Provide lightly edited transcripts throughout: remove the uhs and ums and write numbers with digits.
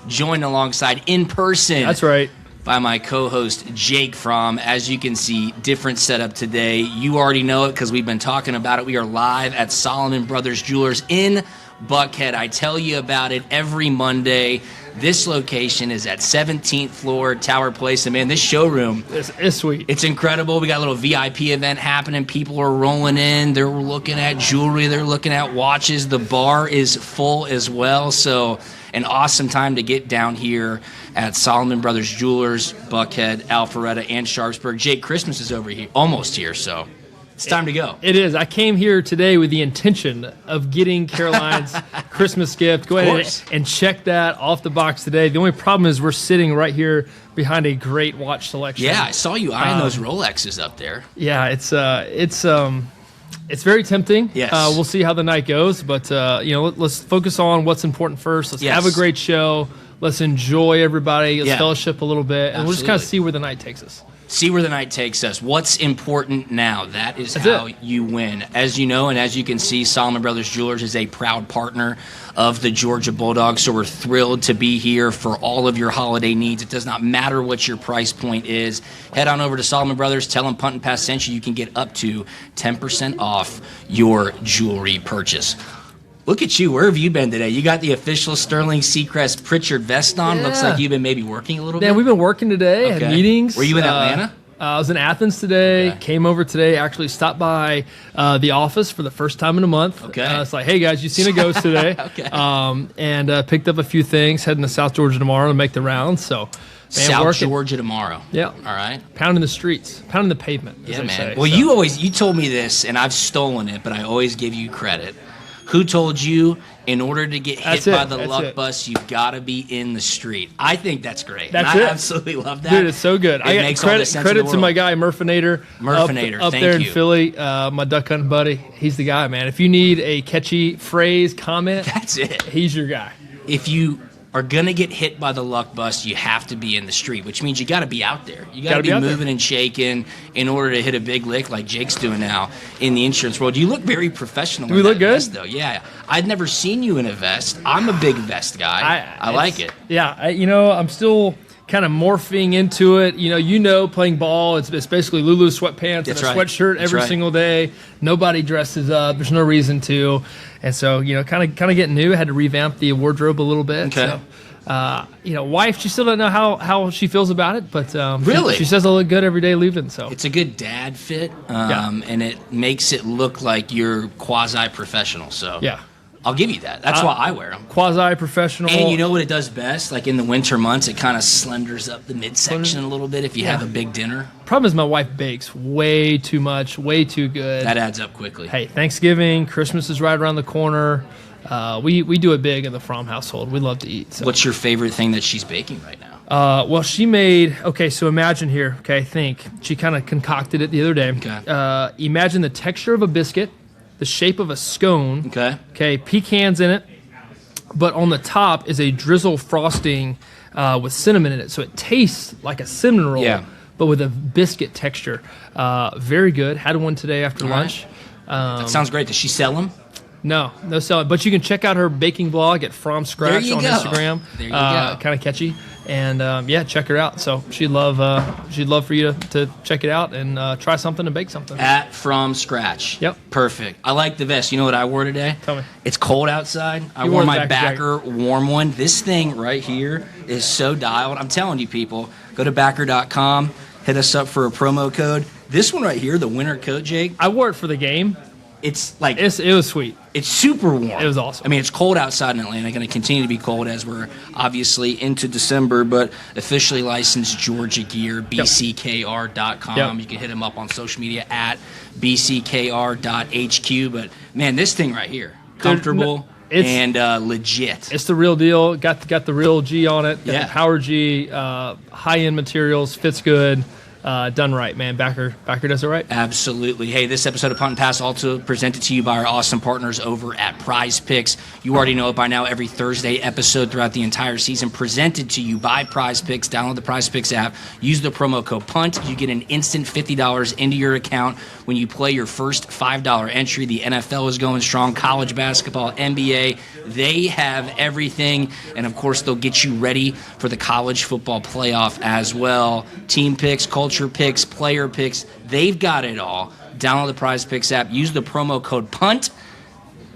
joined alongside in person. That's right. By my co-host, Jake Fromm. As you can see, different setup today. You already know it because we've been talking about it. We are live at Solomon Brothers Jewelers in Buckhead. I tell you about it every Monday. This location is at 17th floor, Tower Place. And man, this showroom is sweet. It's incredible. We got a little VIP event happening. People are rolling in. They're looking at jewelry. They're looking at watches. The bar is full as well. So an awesome time to get down here at Solomon Brothers Jewelers, Buckhead, Alpharetta, and Sharpsburg. Jake, Christmas is over here, almost here, so it's time to go. It is. I came here today with the intention of getting Caroline's Christmas gift. Go ahead and check that off the box today. The only problem is we're sitting right here behind a great watch selection. Yeah, I saw you eyeing those Rolexes up there. Yeah, it's very tempting. Yes. We'll see how the night goes, but let's focus on what's important first. Let's have a great show. Let's enjoy everybody. Let's fellowship a little bit, and we'll just kind of see where the night takes us. See where the night takes us. What's important now? That's how you win. As you know, and as you can see, Solomon Brothers Jewelers is a proud partner of the Georgia Bulldogs, so we're thrilled to be here for all of your holiday needs. It does not matter what your price point is. Head on over to Solomon Brothers. Tell them Punt and Pass sent you. You can get up to 10% off your jewelry purchase. Look at you. Where have you been today? You got the official Sterling Seacrest Pritchard vest on. Yeah. Looks like you've been maybe working a little bit. Yeah, we've been working today. Had meetings. Were you in Atlanta? I was in Athens today. Came over today. Actually stopped by the office for the first time in a month. It's like, hey, guys, you seen a ghost today? And picked up a few things. Heading to South Georgia tomorrow to make the rounds. So, South Georgia tomorrow. Yeah. All right. Pounding the streets. Pounding the pavement, Yeah, man. Well, you told me this, and I've stolen it, but I always give you credit. Who told you in order to get hit by the luck bus, you've got to be in the street? I think that's great. I absolutely love that. Dude, it's so good. I got credit to my guy, Murphinator. Up there in Philly, my duck hunting buddy. He's the guy, man. If you need a catchy phrase, comment, that's it. He's your guy. If you are going to get hit by the luck bus, you have to be in the street, which means you got to be out there. You got to be moving and shaking in order to hit a big lick like Jake's doing now in the insurance world. You look very professional. Do we look good? Vest, though. Yeah. I'd never seen you in a vest. I'm a big vest guy. I like it. Yeah. I'm still kind of morphing into it. Playing ball, it's basically Lulu sweatpants and a sweatshirt every single day. Nobody dresses up. There's no reason to. And so, kind of getting new. I had to revamp the wardrobe a little bit. Okay. So, wife, she still doesn't know how she feels about it, but really, she says I look good every day leaving. So it's a good dad fit, and it makes it look like you're quasi-professional. So yeah. I'll give you that. That's why I wear them. Quasi-professional. And you know what it does best? Like in the winter months, it kind of slenders up the midsection a little bit if you have a big dinner. Problem is my wife bakes way too much, way too good. That adds up quickly. Hey, Thanksgiving, Christmas is right around the corner. We do it big in the Fromm household. We love to eat. So. What's your favorite thing that she's baking right now? Well, she made, so imagine here, think. She kind of concocted it the other day. Okay. Imagine the texture of a biscuit, the shape of a scone. Okay, pecans in it, but on the top is a drizzle frosting with cinnamon in it. So it tastes like a cinnamon roll, but with a biscuit texture. Very good. Had one today after lunch. That sounds great. Does she sell them? No selling. But you can check out her baking blog at From Scratch on Instagram. There you go. Kind of catchy. And check her out. So she'd love for you to check it out and try something and bake something. At From Scratch. Yep. Perfect. I like the vest. You know what I wore today? Tell me. It's cold outside. I wore my backer warm one. This thing right here is so dialed. I'm telling you, people, go to backer.com, hit us up for a promo code. This one right here, the winter coat, Jake. I wore it for the game. It's like it was sweet. It's super warm. It was awesome. I mean, it's cold outside in Atlanta. Going to continue to be cold as we're obviously into December, but officially licensed Georgia gear, bckr.com. Yep. You can hit them up on social media at bckr.hq. But, man, this thing right here, comfortable and legit. It's the real deal. Got the real G on it. Got Yeah. the Power G, high-end materials, fits good. done right, man. Backer does it right. Absolutely. Hey, this episode of Punt and Pass also presented to you by our awesome partners over at Prize Picks. You already know it by now. Every Thursday episode throughout the entire season presented to you by Prize Picks. Download the Prize Picks app. Use the promo code PUNT. You get an instant $50 into your account when you play your first $5 entry. The NFL is going strong. College basketball, NBA, they have everything. And, of course, they'll get you ready for the college football playoff as well. Team picks, culture picks, player picks, they've got it all. Download the Prize Picks app, use the promo code PUNT,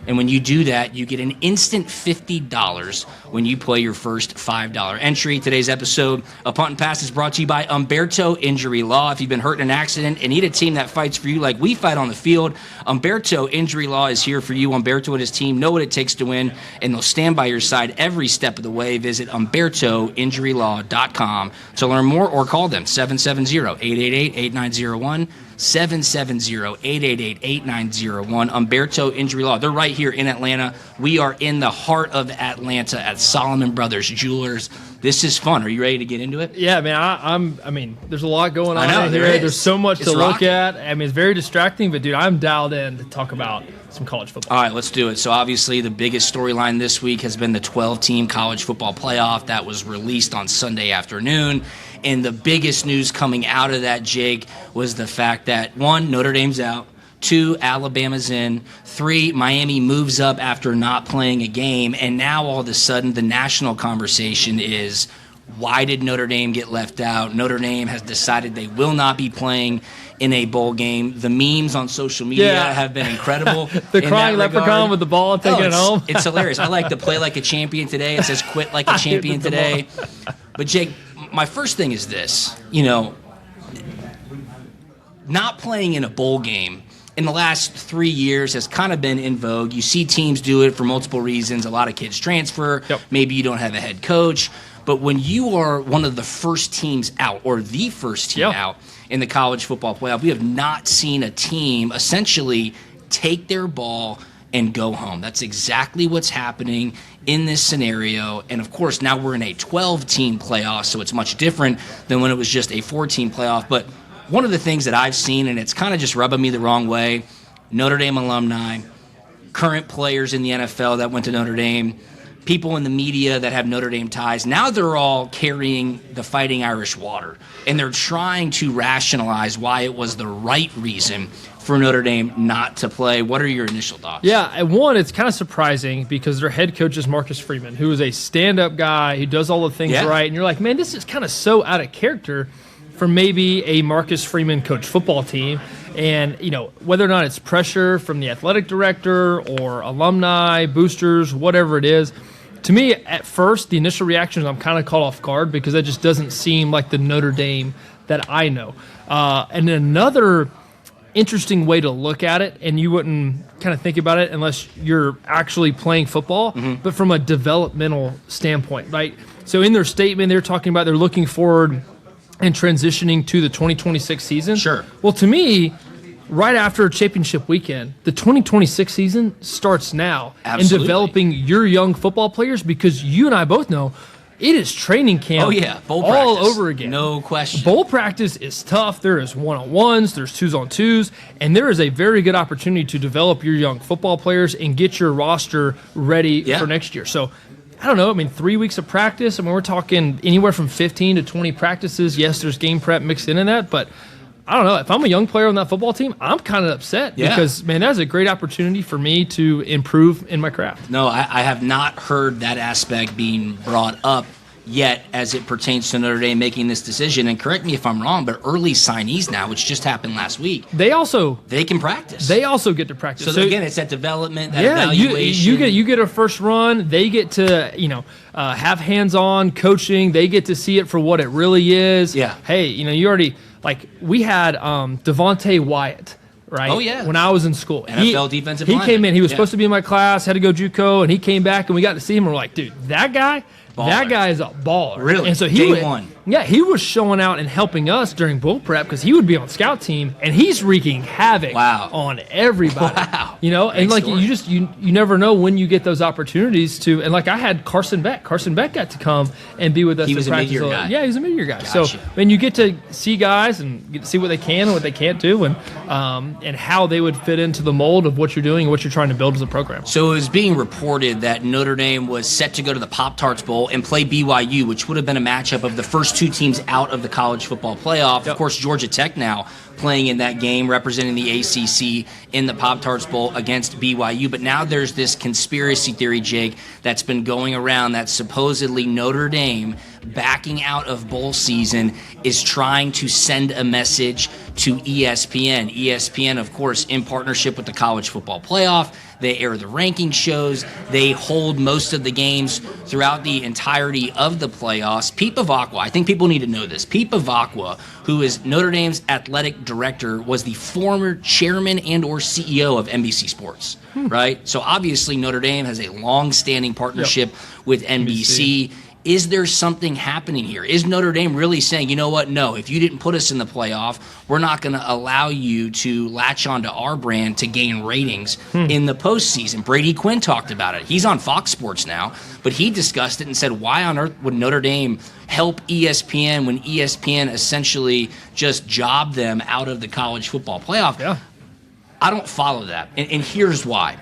and when you do that, you get an instant $50 when you play your first $5 entry. Today's episode of Punt and Pass is brought to you by Umberto Injury Law. If you've been hurt in an accident and need a team that fights for you like we fight on the field, Umberto Injury Law is here for you. Umberto and his team know what it takes to win, and they'll stand by your side every step of the way. Visit UmbertoInjuryLaw.com to learn more or call them 770-888-8901. 770-888-8901. Umberto Injury Law. They're right here in Atlanta. We are in the heart of Atlanta at Solomon Brothers Jewelers. This is fun. Are you ready to get into it? Yeah, man. I mean, there's a lot going on here. There's so much to look at. I mean, it's very distracting, but dude, I'm dialed in to talk about some college football. All right, let's do it. So obviously the biggest storyline this week has been the 12-team college football playoff that was released on Sunday afternoon. And the biggest news coming out of that, Jake, was the fact that, 1, Notre Dame's out. 2, Alabama's in. 3, Miami moves up after not playing a game. And now all of a sudden the national conversation is, why did Notre Dame get left out? Notre Dame has decided they will not be playing in a bowl game. The memes on social media have been incredible. The crying leprechaun with the ball and taking it home. It's hilarious. I like to play like a champion today. It says quit like a champion today. But Jake, my first thing is this. Not playing in a bowl game in the last 3 years has kind of been in vogue. You see teams do it for multiple reasons. A lot of kids transfer. Yep. Maybe you don't have a head coach. But when you are one of the first teams out, or the first team out in the college football playoff, we have not seen a team essentially take their ball and go home. That's exactly what's happening in this scenario. And, of course, now we're in a 12-team playoff, so it's much different than when it was just a 4-team playoff. But one of the things that I've seen, and it's kind of just rubbing me the wrong way, Notre Dame alumni, current players in the NFL that went to Notre Dame, people in the media that have Notre Dame ties, now they're all carrying the Fighting Irish water, and they're trying to rationalize why it was the right reason for Notre Dame not to play. What are your initial thoughts? Yeah, and one, it's kind of surprising because their head coach is Marcus Freeman, who is a stand-up guy, who does all the things right, and you're like, man, this is kind of so out of character for maybe a Marcus Freeman coach football team. And, whether or not it's pressure from the athletic director or alumni, boosters, whatever it is, to me, at first, the initial reaction is I'm kind of caught off guard because that just doesn't seem like the Notre Dame that I know. And another interesting way to look at it, and you wouldn't kind of think about it unless you're actually playing football, but from a developmental standpoint, right? So in their statement, they're talking about they're looking forward and transitioning to the 2026 season. Sure. Well, to me, right after championship weekend, the 2026 season starts now. Absolutely. In developing your young football players, because you and I both know it is training camp bowl all practice. over again. No question. Bowl practice is tough. There is one-on-ones, there's twos-on-twos, and there is a very good opportunity to develop your young football players and get your roster ready for next year. So, I don't know, 3 weeks of practice. We're talking anywhere from 15 to 20 practices. Yes, there's game prep mixed in that, but I don't know. If I'm a young player on that football team, I'm kind of upset because, man, that's a great opportunity for me to improve in my craft. No, I have not heard that aspect being brought up yet as it pertains to Notre Dame making this decision. And correct me if I'm wrong, but early signees now, which just happened last week, they can practice. They also get to practice. So again, it's that development, that evaluation. You get a first run. They get to have hands-on coaching. They get to see it for what it really is. Yeah. Hey, you already we had Devontae Wyatt. Right? Oh, yeah. When I was in school. NFL defensive lineman. He came in. He was supposed to be in my class, had to go JUCO, and he came back, and we got to see him. And we're like, dude, that guy is a baller. Really? And so Day one. Yeah, he was showing out and helping us during bowl prep because he would be on scout team and he's wreaking havoc on everybody. Wow. You know, and like you never know when you get those opportunities to. And like I had Carson Beck. Carson Beck got to come and be with us. He was a practice. mid-year guy. Yeah, he was a mid-year guy. Gotcha. So when you get to see guys and get to see what they can and what they can't do, and how they would fit into the mold of what you're doing and what you're trying to build as a program. So it was being reported that Notre Dame was set to go to the Pop-Tarts Bowl and play BYU, which would have been a matchup of the first two teams out of the college football playoff. Yep. Of course, Georgia Tech now playing in that game, representing the ACC in the Pop-Tarts Bowl against BYU. But now there's this conspiracy theory, Jake, that's been going around that supposedly Notre Dame, backing out of bowl season, is trying to send a message to ESPN. ESPN, of course, in partnership with the college football playoff. They air the ranking shows. They hold most of the games throughout the entirety of the playoffs. Pete Bavacqua, I think people need to know this. Pete Bavacqua, who is Notre Dame's athletic director, was the former chairman and or CEO of NBC Sports, right? So obviously Notre Dame has a long-standing partnership with NBC. Is there something happening here? Is Notre Dame really saying, you know what, no, if you didn't put us in the playoff, we're not going to allow you to latch onto our brand to gain ratings in the postseason? Brady Quinn talked about it. He's on Fox Sports now, but he discussed it and said, why on earth would Notre Dame help ESPN when ESPN essentially just jobbed them out of the college football playoff? Yeah. I don't follow that, and here's why.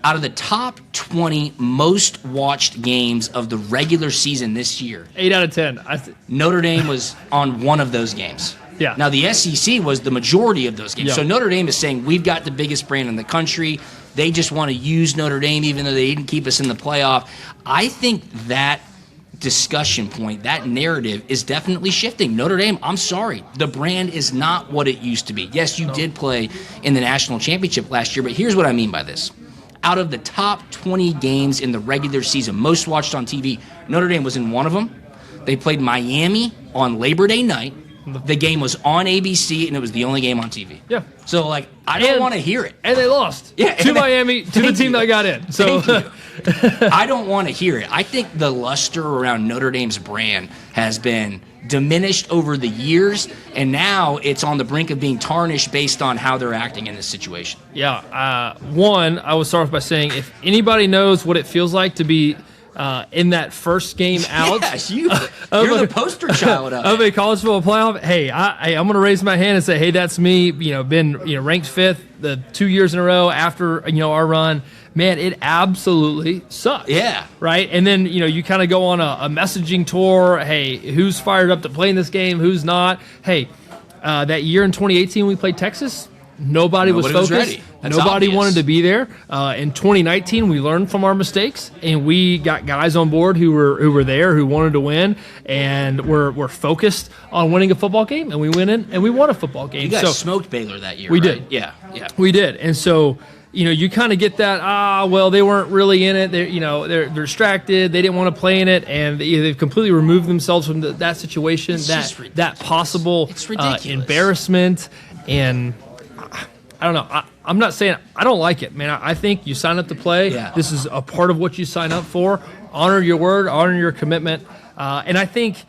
Out of the top 20 most watched games of the regular season this year, 8 out of 10. Notre Dame was on one of those games. Yeah. Now, the SEC was the majority of those games. Yeah. So Notre Dame is saying, we've got the biggest brand in the country. They just want to use Notre Dame even though they didn't keep us in the playoff. I think that discussion point, that narrative is definitely shifting. Notre Dame, I'm sorry, the brand is not what it used to be. Yes, you did play in the national championship last year, but here's what I mean by this. Out of the top 20 games in the regular season, most watched on TV, Notre Dame was in one of them. They played Miami on Labor Day night. The game was on ABC, and it was the only game on TV. Yeah. So, like, I don't want to hear it. And they lost to Miami, to the team that got in. So I don't want to hear it. I think the luster around Notre Dame's brand has been diminished over the years, and now it's on the brink of being tarnished based on how they're acting in this situation. Yeah. One, I would start off by saying if anybody knows what it feels like to be in that first game out. Yes, you're the poster child of a college football playoff. Hey, I'm going to raise my hand and say, hey, that's me. Been ranked 5th the 2 years in a row after our run. Man, it absolutely sucks. Yeah. Right? And then, you kind of go on a messaging tour. Hey, who's fired up to play in this game? Who's not? Hey, that year in 2018 we played Texas, nobody was focused. Ready. Nobody wanted to be there. In 2019, we learned from our mistakes, and we got guys on board who were there, who wanted to win, and were focused on winning a football game, and we went in and we won a football game. You guys smoked Baylor that year, We right? did. Yeah. We did. And so, you kind of get that, well, they weren't really in it. They're distracted. They didn't want to play in it, and they've completely removed themselves from that situation, that possible embarrassment. And I don't know. I'm not saying I don't like it, man. I think you sign up to play. Yeah. This is a part of what you sign up for. Honor your word, honor your commitment. And I think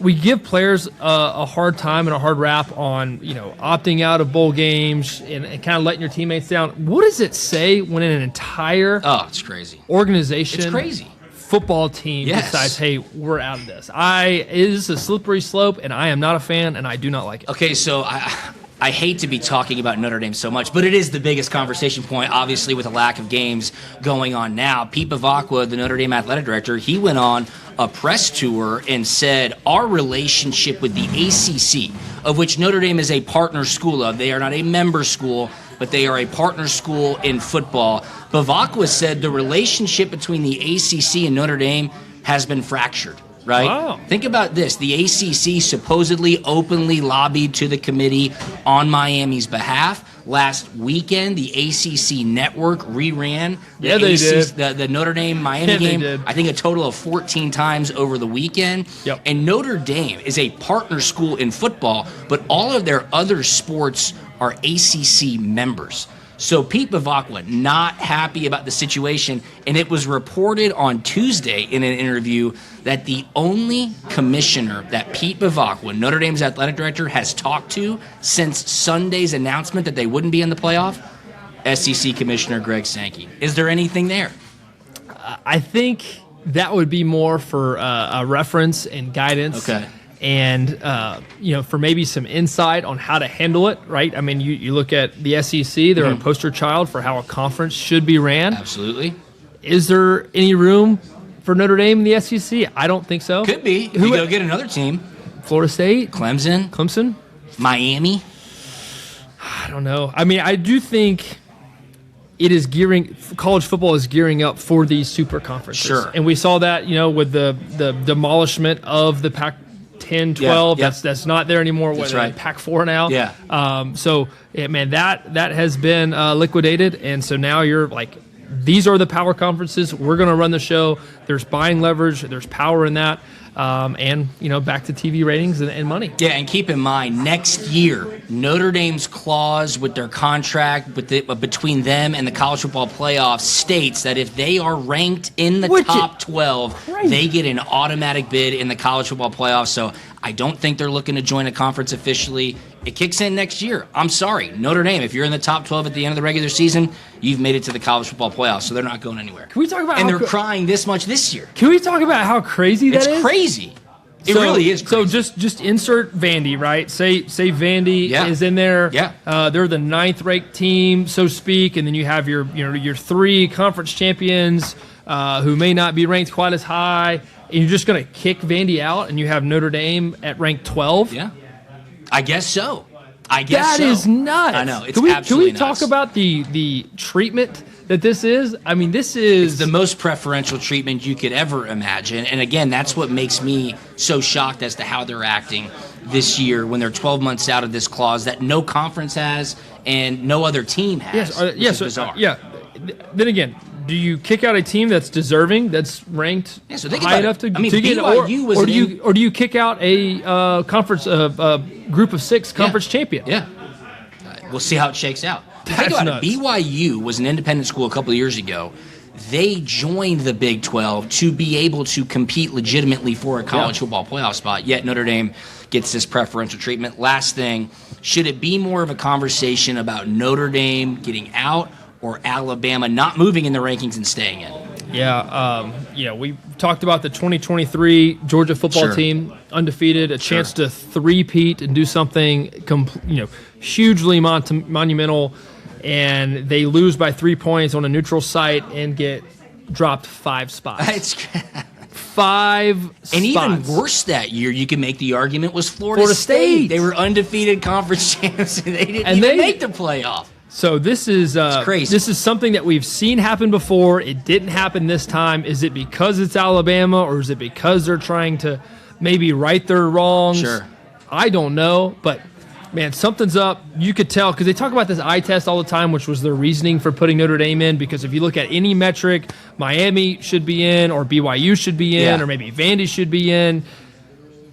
we give players a hard time and a hard rap on, opting out of bowl games and kind of letting your teammates down. What does it say when an entire it's crazy organization, it's crazy football team decides, hey, we're out of this? It is a slippery slope, and I am not a fan, and I do not like it. Okay, so I hate to be talking about Notre Dame so much, but it is the biggest conversation point, obviously, with a lack of games going on now. Pete Bavacqua, the Notre Dame athletic director, he went on a press tour and said our relationship with the ACC, of which Notre Dame is a partner school of, they are not a member school, but they are a partner school in football. Bavacqua said the relationship between the ACC and Notre Dame has been fractured. Right? Wow. Think about this. The ACC supposedly openly lobbied to the committee on Miami's behalf. Last weekend, the ACC network reran the Notre Dame Miami game, I think a total of 14 times over the weekend. Yep. And Notre Dame is a partner school in football, but all of their other sports are ACC members. So Pete Bavacqua not happy about the situation, and it was reported on Tuesday in an interview that the only commissioner that Pete Bavacqua, Notre Dame's athletic director, has talked to since Sunday's announcement that they wouldn't be in the playoff, SEC Commissioner Greg Sankey. Is there anything there? I think that would be more for a reference and guidance. Okay. And, for maybe some insight on how to handle it, right? I mean, you look at the SEC, they're a poster child for how a conference should be ran. Absolutely. Is there any room for Notre Dame in the SEC? I don't think so. Could be. If you go get another team. Florida State? Clemson? Miami? I don't know. I mean, I do think college football is gearing up for these super conferences. Sure. And we saw that, with the demolishment of the Pac-10, 12. Yeah. That's not there anymore. That's right. Pac-4 now. Yeah. That has been liquidated. And so now you're like, these are the power conferences. We're going to run the show. There's buying leverage. There's power in that. Back to TV ratings and money. Yeah, and keep in mind, next year, Notre Dame's clause with their contract between them and the college football playoff states that if they are ranked in the top 12, they get an automatic bid in the college football playoff. So I don't think they're looking to join a conference officially. It kicks in next year. I'm sorry, Notre Dame, if you're in the top 12 at the end of the regular season, you've made it to the college football playoffs, so they're not going anywhere. Can we talk about they're crying this much this year. Can we talk about how crazy that is? It's crazy. It really is crazy. So just insert Vandy, right? Say Vandy is in there. Yeah. They're the 9th-ranked team, so to speak, and then you have your 3 conference champions who may not be ranked quite as high, and you're just going to kick Vandy out, and you have Notre Dame at rank 12? Yeah. I guess so. That is nuts. I know. It's absolutely nuts. Can we talk about the treatment that this is? I mean, this is the most preferential treatment you could ever imagine. And again, that's what makes me so shocked as to how they're acting this year when they're 12 months out of this clause that no conference has and no other team has. Yes, bizarre. Then again, do you kick out a team that's deserving, that's ranked high enough to get BYU or do you kick out a conference group of 6 conference champion? Yeah. We'll see how it shakes out. Think about it. BYU was an independent school a couple of years ago. They joined the Big 12 to be able to compete legitimately for a college football playoff spot, yet Notre Dame gets this preferential treatment. Last thing, should it be more of a conversation about Notre Dame getting out or Alabama not moving in the rankings and staying in? Yeah, we talked about the 2023 Georgia football team, undefeated, a chance to three-peat and do something hugely monumental, and they lose by 3 points on a neutral site and get dropped 5 spots. 5 spots. And even worse that year, you can make the argument, was Florida State. They were undefeated conference champs, and they didn't even make the playoff. So this is crazy. This is something that we've seen happen before. It didn't happen this time. Is it because it's Alabama, or is it because they're trying to maybe right their wrongs? Sure. I don't know, but man, something's up. You could tell because they talk about this eye test all the time, which was their reasoning for putting Notre Dame in. Because if you look at any metric, Miami should be in, or BYU should be in, or maybe Vandy should be in.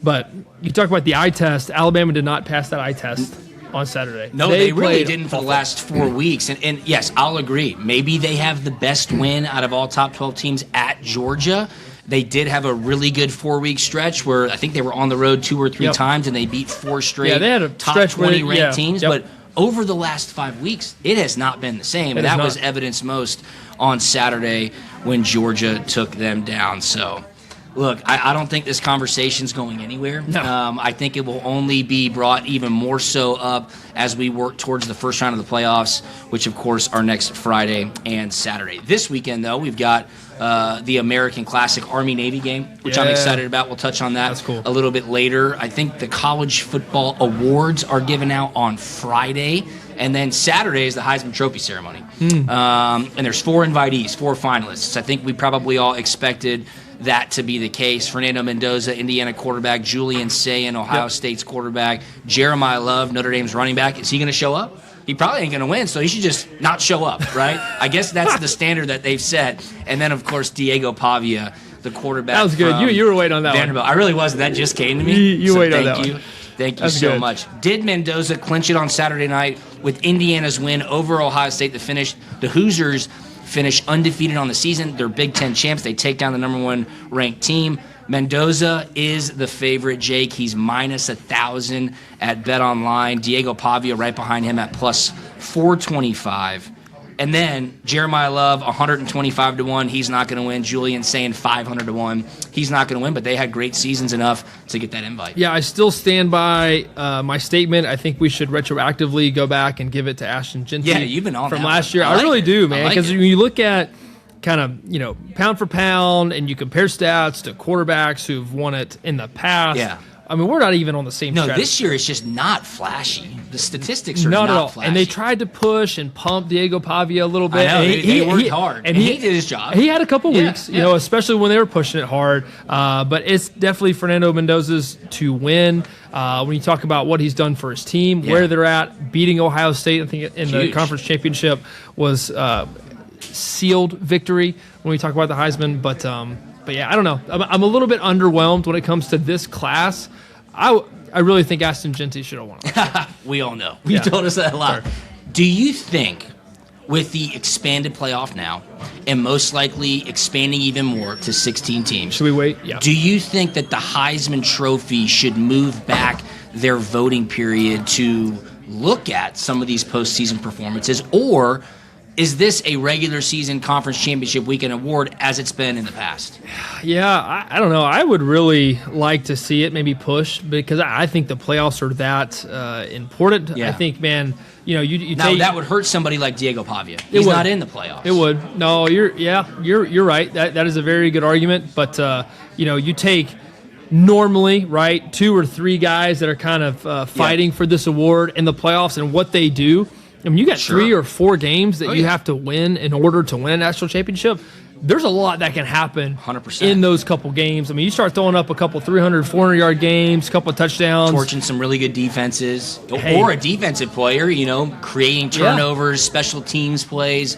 But you talk about the eye test. Alabama did not pass that eye test on Saturday. No, they really didn't for the last 4 weeks. And yes, I'll agree. Maybe they have the best win out of all top 12 teams at Georgia. They did have a really good 4-week stretch where I think they were on the road 2 or 3 times, and they beat 4 straight they had a top stretch 20 ranked teams. Yep. But over the last 5 weeks, it has not been the same. And that was evidenced most on Saturday when Georgia took them down. So, look, I don't think this conversation's going anywhere. No. I think it will only be brought even more so up as we work towards the first round of the playoffs, which, of course, are next Friday and Saturday. This weekend, though, we've got the American Classic Army-Navy game, which I'm excited about. We'll touch on that a little bit later. I think the college football awards are given out on Friday, and then Saturday is the Heisman Trophy ceremony. And there's 4 invitees, 4 finalists. I think we probably all expected that to be the case. Fernando Mendoza, Indiana quarterback. Julian Sayin, Ohio State's quarterback. Jeremiah Love, Notre Dame's running back. Is he going to show up? He probably ain't going to win, so he should just not show up, right? I guess that's the standard that they've set. And then, of course, Diego Pavia, the quarterback. That was good. You were waiting on that Vanderbilt. one. I really wasn't. That just came to me. You waited on that one. Thank you so much. Did Mendoza clinch it on Saturday night, with Indiana's win over Ohio State to finish. The Hoosiers finish undefeated on the season. They're Big Ten champs. They take down the number 1 ranked team. Mendoza is the favorite, Jake. He's minus 1,000 at BetOnline. Diego Pavia right behind him at plus 425. And then Jeremiah Love, 125 to 1. He's not going to win. Julian saying 500 to 1. He's not going to win, but they had great seasons enough to get that invite. Yeah, I still stand by my statement. I think we should retroactively go back and give it to Ashton Jeanty. Yeah, you've been on from that last one. year. I really do, man. Because when you look at kind of, pound for pound and you compare stats to quarterbacks who've won it in the past. Yeah. I mean, we're not even on the same No, strategy. this year it's just not flashy. The statistics are not not at all. flashy. And they tried to push and pump Diego Pavia a little bit. I know, And they worked hard. And he did his job. He had a couple weeks, especially when they were pushing it hard. But it's definitely Fernando Mendoza's to win. When you talk about what he's done for his team, where they're at, beating Ohio State, I think in the conference championship was sealed victory when we talk about the Heisman. But yeah, I don't know. I'm a little bit underwhelmed when it comes to this class. I really think Ashton Jeanty should have won it. We all know. You told us that a lot. Sure. Do you think, with the expanded playoff now, and most likely expanding even more to 16 teams, should we wait? Yeah. Do you think that the Heisman Trophy should move back their voting period to look at some of these postseason performances, or is this a regular season conference championship weekend award as it's been in the past? Yeah, I don't know. I would really like to see it maybe pushed because I think the playoffs are that important. Yeah. I think, man, you now that would hurt somebody like Diego Pavia. He's not in the playoffs. It would. No, you're right. That is a very good argument. But you take normally, right, 2 or 3 guys that are kind of fighting for this award in the playoffs and what they do. I mean, you got 3 or 4 games that you have to win in order to win a national championship. There's a lot that can happen 100%. In those couple games. I mean, you start throwing up a couple 300, 400-yard games, a couple of touchdowns. Torching some really good defenses. Or a defensive player, creating turnovers, special teams plays.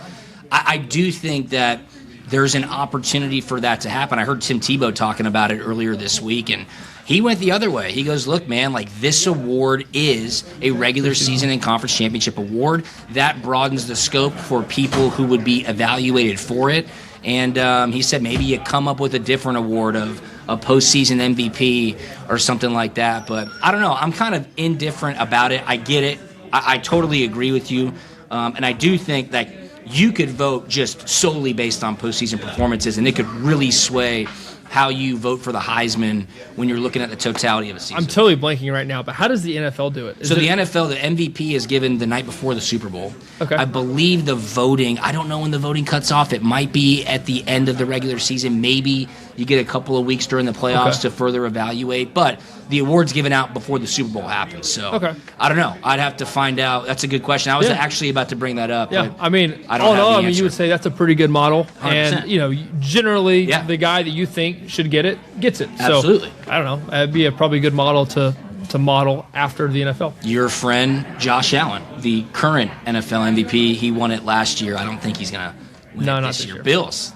I do think that there's an opportunity for that to happen. I heard Tim Tebow talking about it earlier this week, and he went the other way. He goes, look, man, this award is a regular season and conference championship award. That broadens the scope for people who would be evaluated for it. And he said maybe you come up with a different award of a postseason MVP or something like that. But I don't know. I'm kind of indifferent about it. I get it. I totally agree with you. And I do think that you could vote just solely based on postseason performances, and it could really sway how you vote for the Heisman when you're looking at the totality of a season. I'm totally blanking right now, but how does the NFL do it? The NFL, the MVP is given the night before the Super Bowl. Okay. I believe the voting, I don't know when the voting cuts off. It might be at the end of the regular season. Maybe you get a couple of weeks during the playoffs to further evaluate. But the award's given out before the Super Bowl happens. So I don't know. I'd have to find out. That's a good question. I was actually about to bring that up. Yeah, but I mean, I don't have the answer. You would say that's a pretty good model. 100%. And, generally, the guy that you think should get it, gets it. Absolutely. So, I don't know. That'd be a probably good model to model after the NFL. Your friend, Josh Allen, the current NFL MVP, he won it last year. I don't think he's going to win it this year. Bills.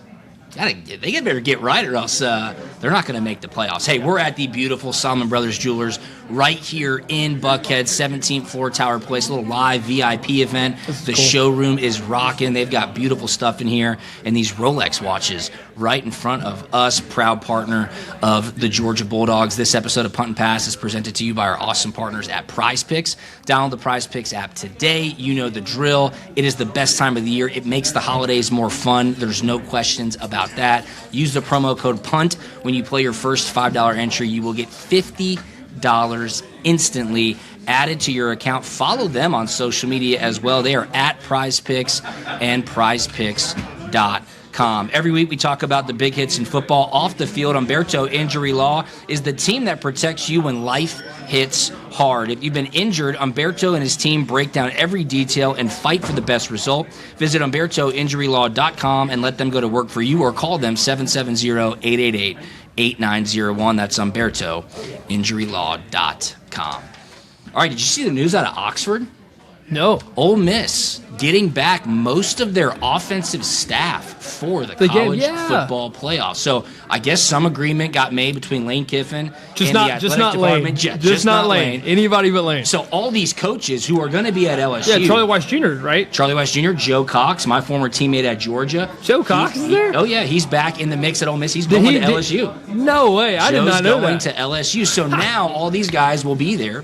They better get right or else they're not going to make the playoffs. Hey, we're at the beautiful Solomon Brothers Jewelers right here in Buckhead, 17th floor Tower Place, a little live VIP event. The showroom is rocking. They've got beautiful stuff in here and these Rolex watches right in front of us, proud partner of the Georgia Bulldogs. This episode of Punt and Pass is presented to you by our awesome partners at Prize Picks. Download the Prize Picks app today. You know the drill. It is the best time of the year. It makes the holidays more fun. There's no questions about that. Use the promo code PUNT. When you play your first $5 entry, you will get $50 instantly added to your account. Follow them on social media as well. They are at Prize Picks and prizepicks.com. Every week we talk about the big hits in football. Off the field, Umberto Injury Law is the team that protects you when life hits hard. If you've been injured, Umberto and his team break down every detail and fight for the best result. Visit UmbertoInjuryLaw.com and let them go to work for you, or call them 770-888-8901. That's UmbertoInjuryLaw.com. All right, did you see the news out of Oxford? No. Ole Miss getting back most of their offensive staff for the college football playoffs. So I guess some agreement got made between Lane Kiffin and the athletic department. Just not Lane. Anybody but Lane. So all these coaches who are going to be at LSU. Yeah, Charlie Weiss Jr., right? Charlie Weiss Jr., Joe Cox, my former teammate at Georgia. Joe Cox is there? Oh, yeah. He's back in the mix at Ole Miss. He's going to LSU. No way. I did not know that. Joe's going to LSU. So now all these guys will be there.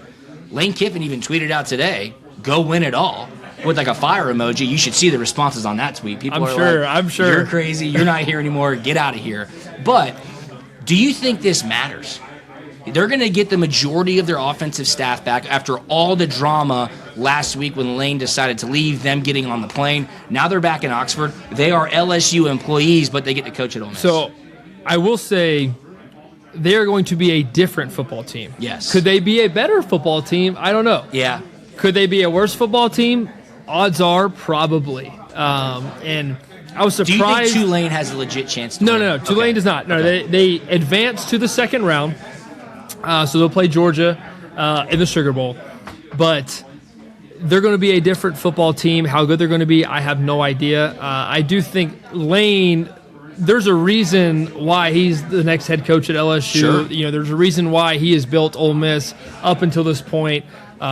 Lane Kiffin even tweeted out today, go win it all. With like a fire emoji. You should see the responses on that tweet. People I'm sure. You're crazy. You're not here anymore. Get out of here. But do you think this matters? They're going to get the majority of their offensive staff back after all the drama last week when Lane decided to leave, them getting on the plane. Now they're back in Oxford. They are LSU employees, but they get to coach at Ole Miss. So I will say they are going to be a different football team. Yes. Could they be a better football team? I don't know. Yeah. Could they be a worse football team? Odds are probably. And I was surprised. Do you think Tulane has a legit chance to win? No. Tulane does not. No, they advanced to the second round. So they'll play Georgia in the Sugar Bowl. But they're going to be a different football team. How good they're going to be, I have no idea. I do think Lane, there's a reason why he's the next head coach at LSU. Sure. There's a reason why he has built Ole Miss up until this point.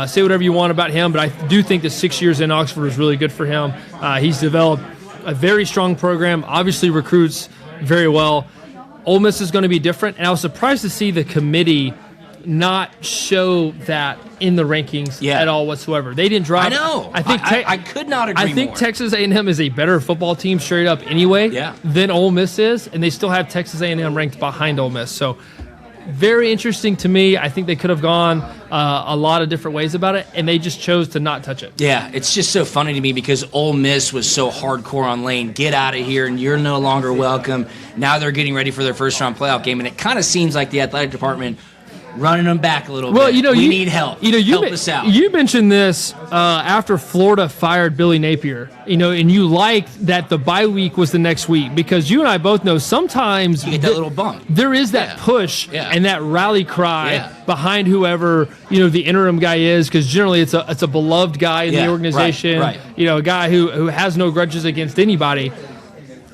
Say whatever you want about him, but I do think the 6 years in Oxford was really good for him. He's developed a very strong program, obviously recruits very well. Ole Miss is going to be different, and I was surprised to see the committee not show that in the rankings at all whatsoever. They didn't drop. I know. I could not agree more. I think Texas A&M is a better football team straight up anyway than Ole Miss is, and they still have Texas A&M ranked behind Ole Miss. So very interesting to me. I think they could have gone a lot of different ways about it, and they just chose to not touch it. Yeah, it's just so funny to me because Ole Miss was so hardcore on Lane. Get out of here, and you're no longer welcome. Now they're getting ready for their first-round playoff game, and it kind of seems like the athletic department running them back a little bit. We need help. Help us out. You mentioned this after Florida fired Billy Napier, and you liked that the bye week was the next week because you and I both know sometimes you get that little bump. There is that push and that rally cry behind whoever the interim guy is, because generally it's a beloved guy in the organization. Right. A guy who has no grudges against anybody.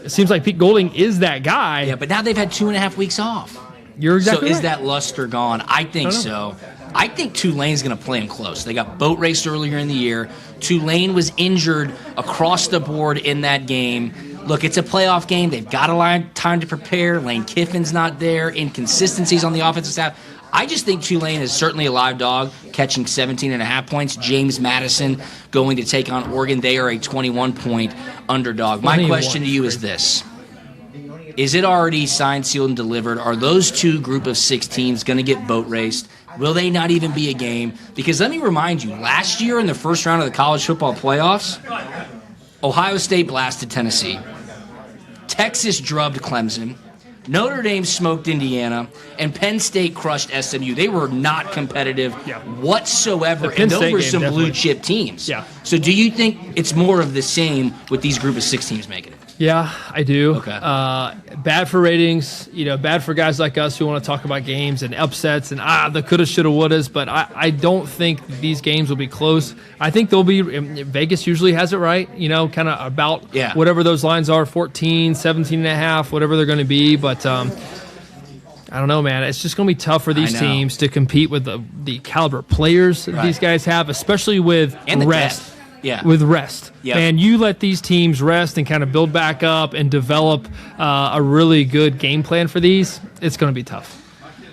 It seems like Pete Golding is that guy. Yeah, but now they've had 2.5 weeks off. You're exactly right. So is that luster gone? I think so. I think Tulane's going to play them close. They got boat raced earlier in the year. Tulane was injured across the board in that game. Look, it's a playoff game. They've got a lot of time to prepare. Lane Kiffin's not there. Inconsistencies on the offensive staff. I just think Tulane is certainly a live dog, catching 17.5 points. James Madison going to take on Oregon. They are a 21-point underdog. My question to you is this. Is it already signed, sealed, and delivered? Are those two group of 6 teams going to get boat raced? Will they not even be a game? Because let me remind you, last year in the first round of the college football playoffs, Ohio State blasted Tennessee. Texas drubbed Clemson. Notre Dame smoked Indiana, and Penn State crushed SMU. They were not competitive whatsoever, and those were some blue-chip teams. Yeah. So do you think it's more of the same with these group of 6 teams making it? Yeah, I do. Okay. Bad for ratings, bad for guys like us who want to talk about games and upsets and the coulda, shoulda, wouldas, but I don't think these games will be close. I think they'll be, Vegas usually has it right, kind of about whatever those lines are, 14, 17.5, whatever they're going to be, but I don't know, man. It's just going to be tough for these teams to compete with the caliber players that these guys have, especially with rest. With rest. And you let these teams rest and kind of build back up and develop a really good game plan for these, it's going to be tough.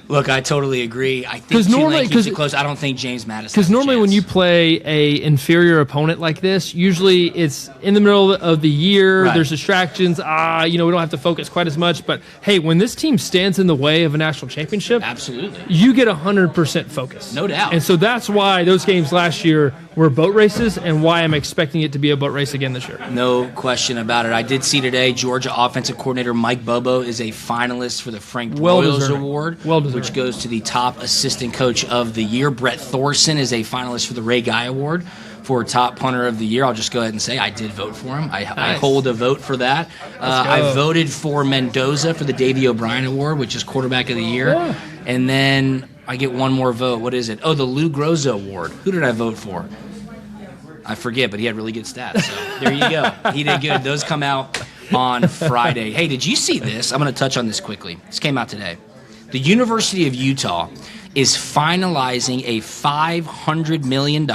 Look, I totally agree. I think Tulane keeps it close. I don't think James Madison. Because normally when you play a inferior opponent like this, usually it's in the middle of the year. Right. There's distractions. We don't have to focus quite as much. But hey, when this team stands in the way of a national championship, absolutely, you get 100% focus. No doubt. And so that's why those games last year were boat races, and why I'm expecting it to be a boat race again this year. No question about it. I did see today Georgia offensive coordinator Mike Bobo is a finalist for the Frank Broyles Award, which goes to the top assistant coach of the year. Brett Thorson is a finalist for the Ray Guy Award for top punter of the year. I'll just go ahead and say I did vote for him. I hold a vote for that. I voted for Mendoza for the Davey O'Brien Award, which is quarterback of the year. Yeah. And then I get one more vote. What is it? Oh, the Lou Groza Award. Who did I vote for? I forget, but he had really good stats. So there you go. He did good. Those come out on Friday. Hey, did you see this? I'm going to touch on this quickly. This came out today. The University of Utah is finalizing a $500 million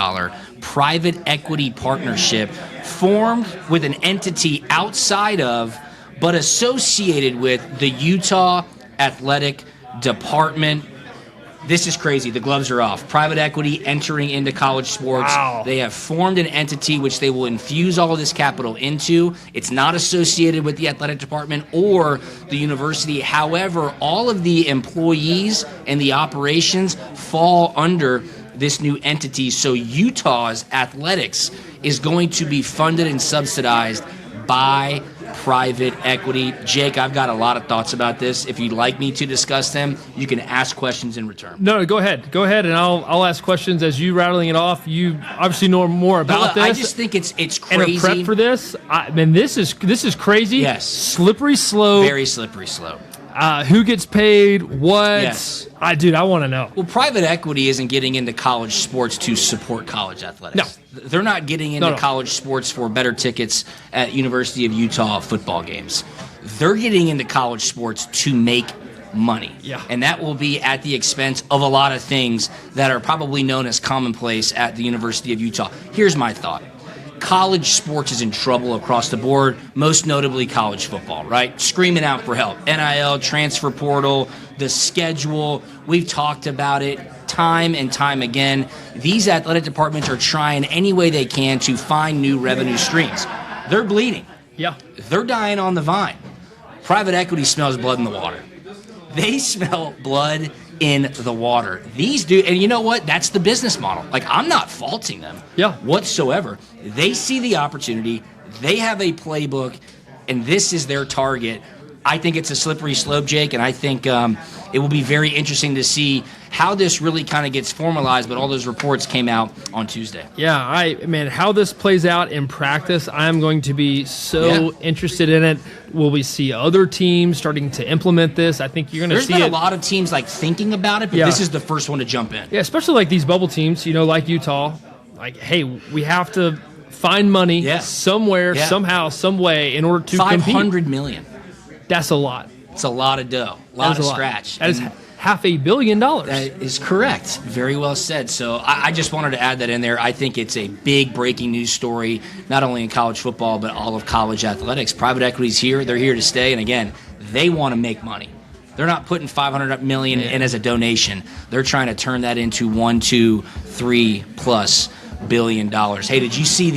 private equity partnership formed with an entity outside of, but associated with, the Utah Athletic Department. This is crazy. The gloves are off. Private equity entering into college sports. Wow. They have formed an entity which they will infuse all of this capital into. It's not associated with the athletic department or the university. However, all of the employees and the operations fall under this new entity. So Utah's athletics is going to be funded and subsidized by private equity. Jake, I've got a lot of thoughts about this. If you'd like me to discuss them, you can ask questions in return. No, go ahead. Go ahead, and I'll ask questions as you rattling it off. You obviously know more about this. I just think it's crazy. And a prep for this. This is crazy. Yes. Slippery slope. Very slippery slope. Who gets paid? What? Yes. I want to know. Well, private equity isn't getting into college sports to support college athletics. No. They're not getting into college sports for better tickets at University of Utah football games. They're getting into college sports to make money. Yeah. And that will be at the expense of a lot of things that are probably known as commonplace at the University of Utah. Here's my thought. College sports is in trouble across the board, most notably college football, right? Screaming out for help. NIL, transfer portal, the schedule. We've talked about it time and time again. These athletic departments are trying any way they can to find new revenue streams. They're bleeding. Yeah. They're dying on the vine. Private equity smells blood in the water. They smell blood in the water. These do, and you know what? That's the business model. Like, I'm not faulting them whatsoever. They see the opportunity. They have a playbook, and this is their target. I think it's a slippery slope, Jake, and I think it will be very interesting to see how this really kind of gets formalized, but all those reports came out on Tuesday. Yeah, how this plays out in practice, I'm going to be so interested in it. Will we see other teams starting to implement this? I think you're going to see it. There's been a lot of teams like thinking about it, but this is the first one to jump in. Yeah, especially like these bubble teams, like Utah. Like, hey, we have to find money somewhere, somehow, some way in order to compete. $500 million. That's a lot. It's a lot of dough, a lot of scratch. That is $500 million. That is correct. Very well said. So I just wanted to add that in there. I think it's a big breaking news story, not only in college football, but all of college athletics. Private equity's here. They're here to stay. And again, they want to make money. They're not putting $500 million in as a donation. They're trying to turn that into $1, $2, $3+ billion. Hey, did you see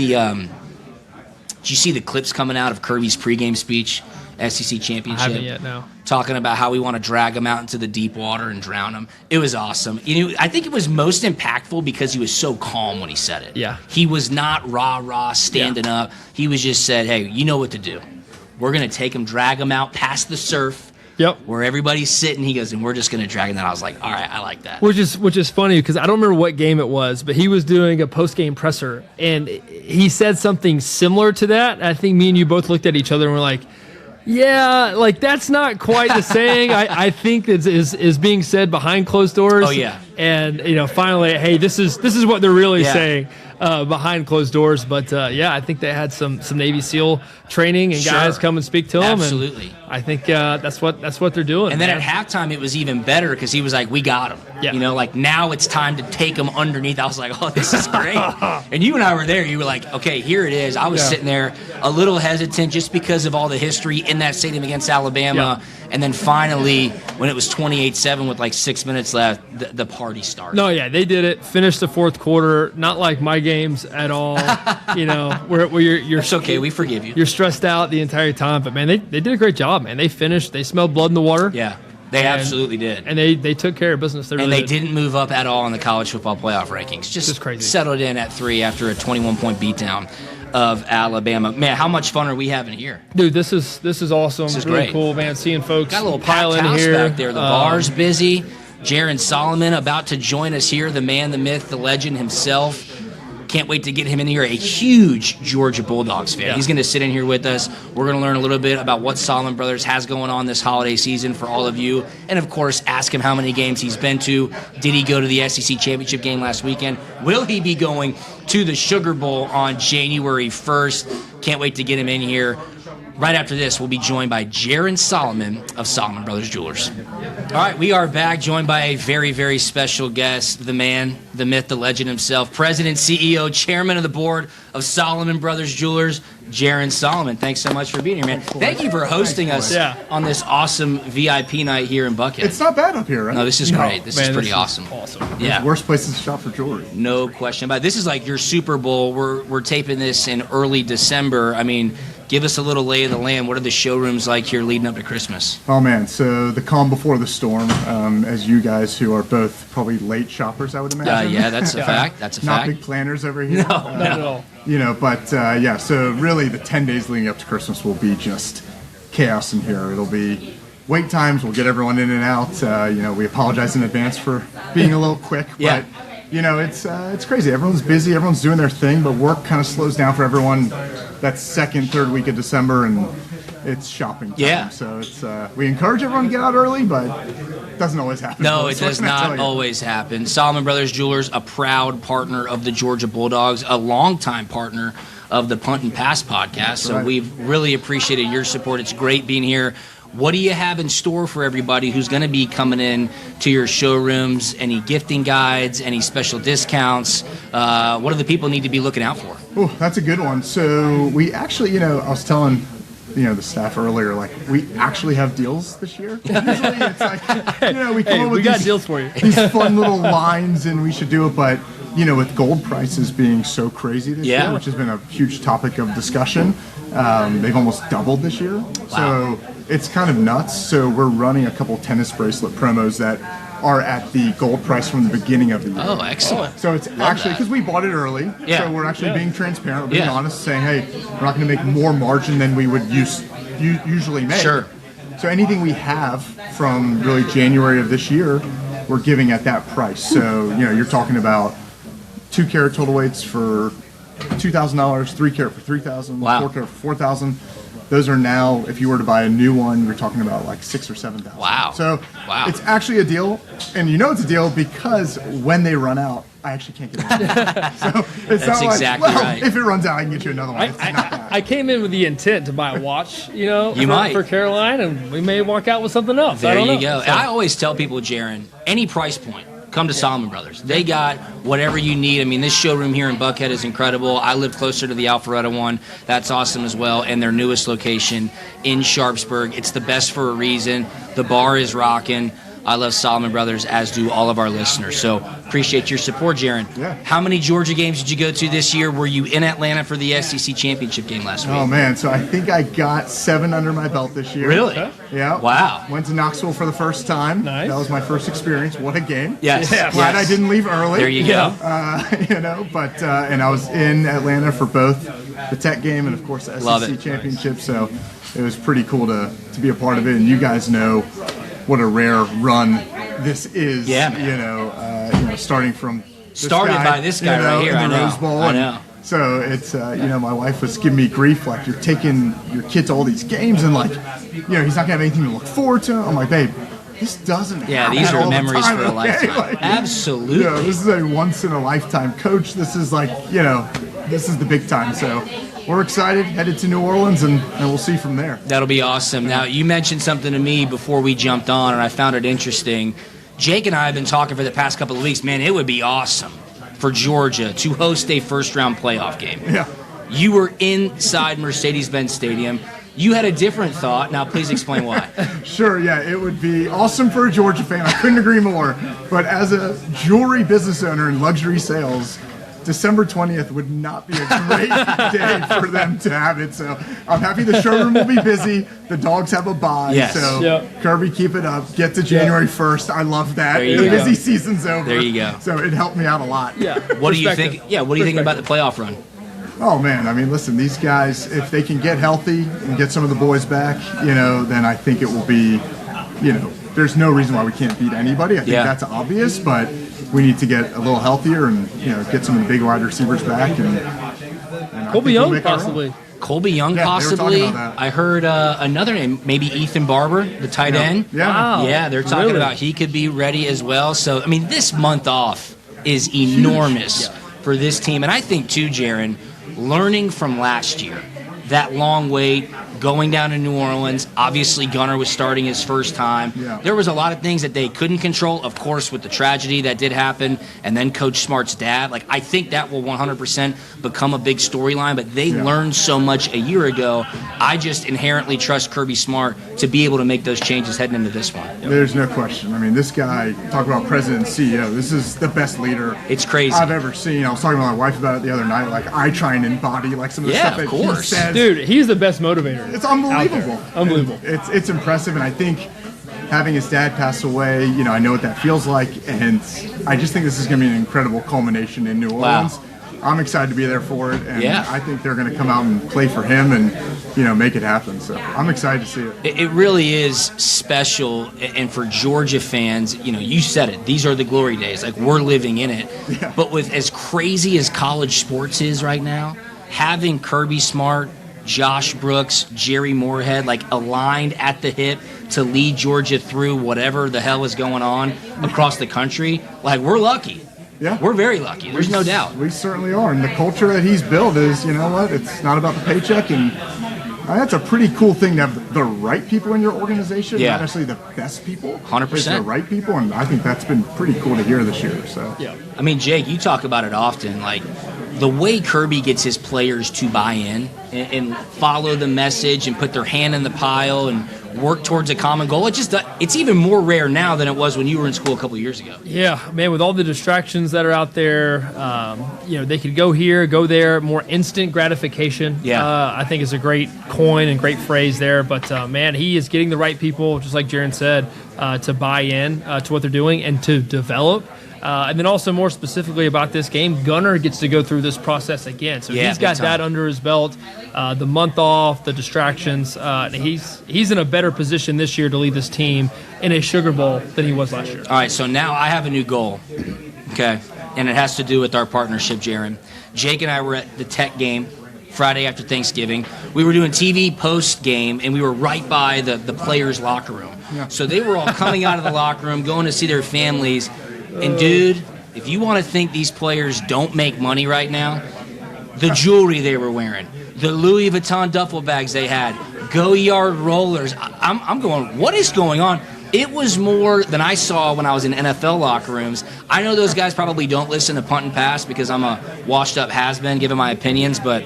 the clips coming out of Kirby's pregame speech? SEC championship. I haven't yet, no. Talking about how we want to drag him out into the deep water and drown him. It was awesome. I think it was most impactful because he was so calm when he said it. Yeah. He was not rah-rah standing up. He was just said, hey, you know what to do. We're going to take him, drag him out past the surf. Yep. Where everybody's sitting. He goes, and we're just going to drag him out. I was like, all right, I like that. Which is funny because I don't remember what game it was, but he was doing a post-game presser, and he said something similar to that. I think me and you both looked at each other and were like, yeah, like that's not quite the saying. I think is being said behind closed doors. Oh yeah. And finally, hey, this is what they're really saying behind closed doors. But I think they had some Navy SEAL training and guys come and speak to them. Absolutely. And I think that's what they're doing. And then at halftime, it was even better because he was like, "We got him." Yeah. Like now it's time to take him underneath. I was like, "Oh, this is great." And you and I were there. You were like, "Okay, here it is." I was sitting there a little hesitant just because of all the history in that stadium against Alabama. Yeah. And then finally, when it was 28-7 with like 6 minutes left, the party started. No, yeah, they did it. Finished the fourth quarter. Not like my games at all. Where you're. It's okay. We forgive you. You're stressed out the entire time, but man, they did a great job, man. They finished. They smelled blood in the water. Yeah, they absolutely did. And they took care of business. They didn't move up at all in the college football playoff rankings. Just crazy. Settled in at 3 after a 21-point beatdown of Alabama. Man, how much fun are we having here? Dude, this is awesome. This is really great. Cool, man. Seeing folks got a little pile packed in house here back there. The bar's busy. Jaron Solomon about to join us here. The man, the myth, the legend himself. Can't wait to get him in here, a huge Georgia Bulldogs fan. Yeah. He's going to sit in here with us. We're going to learn a little bit about what Solomon Brothers has going on this holiday season for all of you. And, of course, ask him how many games he's been to. Did he go to the SEC Championship game last weekend? Will he be going to the Sugar Bowl on January 1st? Can't wait to get him in here. Right after this, we'll be joined by Jaron Solomon of Solomon Brothers Jewelers. All right, we are back, joined by a very, very special guest, the man, the myth, the legend himself, President, CEO, Chairman of the Board of Solomon Brothers Jewelers, Jaron Solomon. Thanks so much for being here, man. Thank you for hosting us on this awesome VIP night here in Buckhead. It's not bad up here, right? No, this is great. This is pretty awesome. Yeah. Worst places to shop for jewelry. No question about it. This is like your Super Bowl. We're taping this in early December. I mean, give us a little lay of the land. What are the showrooms like here leading up to Christmas? Oh, man. So the calm before the storm, as you guys who are both probably late shoppers, I would imagine. Yeah, that's a fact. That's a Not fact. big planners over here. No, not at all. But so really the 10 days leading up to Christmas will be just chaos in here. It'll be wait times. We'll get everyone in and out. We apologize in advance for being a little quick. Yeah. But, it's crazy. Everyone's busy. Everyone's doing their thing, but work kind of slows down for everyone that second, third week of December, and it's shopping time. Yeah. So it's we encourage everyone to get out early, but it doesn't always happen. No, it So what does can I tell not you? always happen. Solomon Brothers Jewelers, a proud partner of the Georgia Bulldogs, a longtime partner of the Punt and Pass podcast. So right. we've really appreciated your support. It's great being here. What do you have in store for everybody who's going to be coming in to your showrooms? Any gifting guides? Any special discounts? What do the people need to be looking out for? Oh, that's a good one. So we actually, I was telling, the staff earlier, like we actually have deals this year. Usually it's like, we come up with we got deals for you. these fun little lines, and we should do it. But with gold prices being so crazy this year, which has been a huge topic of discussion, they've almost doubled this year. Wow. So it's kind of nuts. So we're running a couple tennis bracelet promos that are at the gold price from the beginning of the year. Oh, excellent. So it's actually, because we bought it early, so we're actually being transparent, being honest, saying, hey, we're not going to make more margin than we would usually make. Sure. So anything we have from really January of this year, we're giving at that price. So, you're talking about 2-carat total weights for $2,000, 3-carat for $3,000, Wow. 4-carat for $4,000. Those are now, if you were to buy a new one, you're talking about like $6,000 or $7,000. Wow. So Wow. it's actually a deal, and it's a deal because when they run out, I actually can't get it. So it's That's not exactly like, right. if it runs out, I can get you another one. It's not that. I came in with the intent to buy a watch, might. for Caroline, and we may walk out with something else. I There don't you know. go. So- I always tell people, Jaron, any price point, come to Solomon Brothers. They got whatever you need. I mean, this showroom here in Buckhead is incredible. I live closer to the Alpharetta one. That's awesome as well. And their newest location in Sharpsburg. It's the best for a reason. The bar is rocking. I love Solomon Brothers, as do all of our listeners. So appreciate your support, Jaron. Yeah. How many Georgia games did you go to this year? Were you in Atlanta for the SEC Championship game last week? Oh, man. So I think I got 7 under my belt this year. Really? Yeah. Wow. Went to Knoxville for the first time. Nice. That was my first experience. What a game. Yes. Glad I didn't leave early. There you go. But and I was in Atlanta for both the Tech game and, of course, the Love SEC it. Championship. So it was pretty cool to be a part of it. And you guys know what a rare run this is. Yeah, man. Starting from Started by this guy right here. in the I know. Rose Bowl. I And know. So it's my wife was giving me grief, like, you're taking your kid to all these games and like, he's not gonna have anything to look forward to. I'm like, babe, this doesn't happen These are all the memories time, for a okay? lifetime. Like, Absolutely. this is a once in a lifetime coach. This is like, this is the big time. So we're excited, headed to New Orleans, and we'll see from there. That'll be awesome. Now, you mentioned something to me before we jumped on, and I found it interesting. Jake and I have been talking for the past couple of weeks. Man, it would be awesome for Georgia to host a first-round playoff game. Yeah. You were inside Mercedes-Benz Stadium. You had a different thought. Now, please explain why. Sure, yeah, it would be awesome for a Georgia fan. I couldn't agree more. But as a jewelry business owner in luxury sales, December 20th would not be a great day for them to have it. So I'm happy the showroom will be busy. The dogs have a bye. Yes. So Yep. Kirby, keep it up. Get to January 1st. I love that. There you The go. busy season's over. There you go. So it helped me out a lot. Yeah. What do you Perspective. think? Yeah, what do you think about the playoff run? Oh, man. I mean, listen, these guys, if they can get healthy and get some of the boys back, then I think it will be, there's no reason why we can't beat anybody. I think that's obvious, but we need to get a little healthier and get some of the big wide receivers back. And Colby Young possibly. Colby Young possibly. I heard another name, maybe Ethan Barber, the tight end. Yeah. Wow. Yeah, they're talking about he could be ready as well. So, I mean, this month off is enormous for this team. And I think, too, Jaron, learning from last year, that long wait, going down to New Orleans. Obviously, Gunnar was starting his first time. Yeah. There was a lot of things that they couldn't control, of course, with the tragedy that did happen, and then Coach Smart's dad. Like, I think that will 100% become a big storyline, but they learned so much a year ago. I just inherently trust Kirby Smart to be able to make those changes heading into this one. There's no question. I mean, this guy, talk about president and CEO, this is the best leader It's crazy. I've ever seen. I was talking to my wife about it the other night. Like, I try and embody like some of the stuff that he says. Dude, he's the best motivator. It's unbelievable. Unbelievable. It's impressive, and I think having his dad pass away, I know what that feels like, and I just think this is going to be an incredible culmination in New Orleans. I'm excited to be there for it, and I think they're going to come out and play for him and, make it happen. So I'm excited to see it. It really is special, and for Georgia fans, you said it. These are the glory days. Like, we're living in it. Yeah. But with as crazy as college sports is right now, having Kirby Smart, Josh Brooks, Jerry Moorhead, aligned at the hip to lead Georgia through whatever the hell is going on across the country, we're lucky. Yeah. We're very lucky. There's no doubt. We certainly are. And the culture that he's built is, it's not about the paycheck. And that's a pretty cool thing to have the right people in your organization, not necessarily the best people. 100%. But the right people. And I think that's been pretty cool to hear this year. So. Yeah. I mean, Jake, you talk about it often. The way Kirby gets his players to buy in and follow the message and put their hand in the pile and work towards a common goal, it's even more rare now than it was when you were in school a couple of years ago. Yeah, man, with all the distractions that are out there, they could go here, go there, more instant gratification. Yeah. I think is a great coin and great phrase there. But, man, he is getting the right people, just like Jaron said, to buy in to what they're doing and to develop. And then also more specifically about this game, Gunnar gets to go through this process again. So he's got that under his belt, the month off, the distractions. He's in a better position this year to lead this team in a Sugar Bowl than he was last year. All right, so now I have a new goal, okay? And it has to do with our partnership, Jaron. Jake and I were at the Tech game Friday after Thanksgiving. We were doing TV post-game, and we were right by the players' locker room. Yeah. So they were all coming out of the locker room, going to see their families. And, dude, if you want to think these players don't make money right now, the jewelry they were wearing, the Louis Vuitton duffel bags they had, go-yard rollers, I'm going, what is going on? It was more than I saw when I was in NFL locker rooms. I know those guys probably don't listen to Punt and Pass because I'm a washed-up has-been giving my opinions, but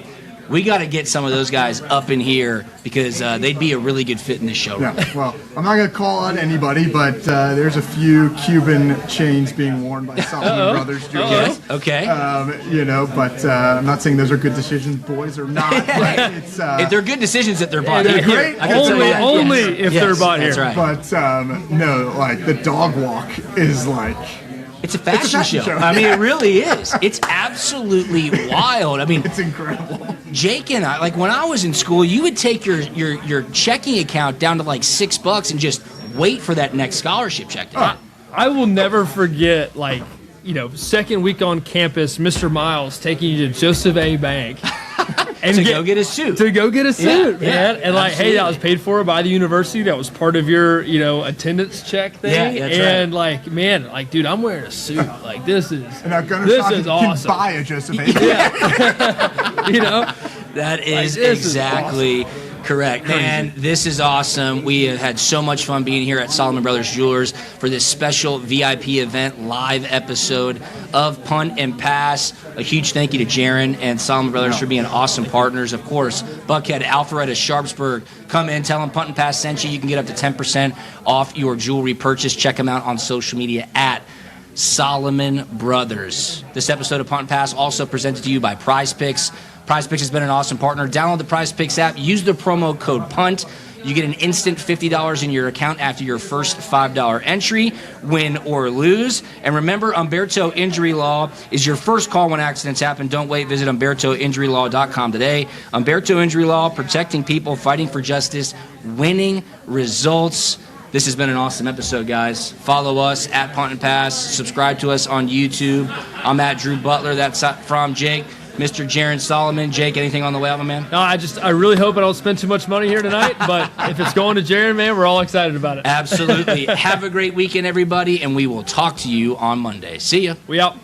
we got to get some of those guys up in here because they'd be a really good fit in this show. Yeah, well, I'm not going to call out anybody, but there's a few Cuban chains being worn by Solomon Brothers jewelers. Okay. But I'm not saying those are good decisions, boys, or not. But it's, if they're good decisions that they're bought they're here. great. Only if they're bought here. That's right. But no, the dog walk is It's a fashion show. I mean, it really is. It's absolutely wild. I mean, it's incredible. Jake and I, when I was in school, you would take your checking account down to $6 and just wait for that next scholarship check. I will never forget, second week on campus, Mr. Miles taking you to Joseph A. Bank. And go get a suit. To go get a suit, man. And absolutely. Hey, that was paid for by the university. That was part of your, attendance check thing. Yeah, that's and right. dude, I'm wearing a suit. This is Can awesome. buy a Joseph A. That is exactly correct. Man, this is awesome. We have had so much fun being here at Solomon Brothers Jewelers for this special VIP event live episode of Punt and Pass. A huge thank you to Jaron and Solomon Brothers for being awesome partners. Of course, Buckhead, Alpharetta, Sharpsburg. Come in, tell them Punt and Pass sent you. You can get up to 10% off your jewelry purchase. Check them out on social media at Solomon Brothers. This episode of Punt and Pass also presented to you by Prize Picks. Prize Picks has been an awesome partner. Download the Prize Picks app. Use the promo code PUNT. You get an instant $50 in your account after your first $5 entry, win or lose. And remember, Umberto Injury Law is your first call when accidents happen. Don't wait. Visit UmbertoInjuryLaw.com today. Umberto Injury Law, protecting people, fighting for justice, winning results. This has been an awesome episode, guys. Follow us at Punt and Pass. Subscribe to us on YouTube. I'm at Drew Butler. That's from Jake. Mr. Jaron Solomon. Jake, anything on the way out, my man? No, I really hope I don't spend too much money here tonight, but if it's going to Jaron, man, we're all excited about it. Absolutely. Have a great weekend, everybody, and we will talk to you on Monday. See ya. We out.